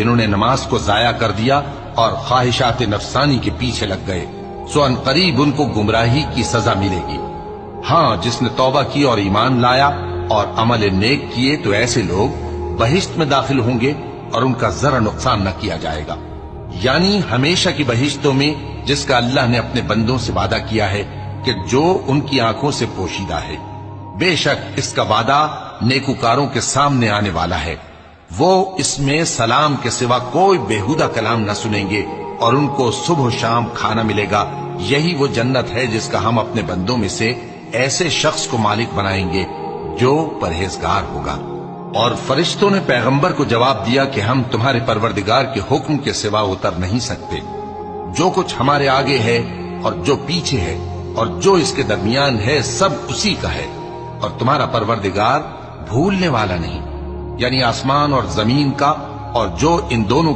جنہوں نے نماز کو ضائع کر دیا اور خواہشات نفسانی کے پیچھے لگ گئے، سو ان قریب ان کو گمراہی کی سزا ملے گی۔ ہاں، جس نے توبہ کی اور ایمان لایا اور عمل نیک کیے تو ایسے لوگ بہشت میں داخل ہوں گے اور ان کا ذرا نقصان نہ کیا جائے گا، یعنی ہمیشہ کی بہشتوں میں، جس کا اللہ نے اپنے بندوں سے وعدہ کیا ہے کہ جو ان کی آنکھوں سے پوشیدہ ہے۔ بے شک اس کا وعدہ نیکوکاروں کے سامنے آنے والا ہے، وہ اس میں سلام کے سوا کوئی بےہودہ کلام نہ سنیں گے اور ان کو صبح و شام کھانا ملے گا۔ یہی وہ جنت ہے جس کا ہم اپنے بندوں میں سے ایسے شخص کو مالک بنائیں گے جو پرہیزگار ہوگا۔ اور فرشتوں نے پیغمبر کو جواب دیا کہ ہم تمہارے پروردگار کے حکم کے سوا اتر نہیں سکتے، جو کچھ ہمارے آگے ہے اور جو پیچھے ہے اور جو اس کے درمیان ہے سب اسی کا ہے، اور تمہارا پروردگار بھولنے والا نہیں، یعنی آسمان اور زمین کا اور جو ان دونوں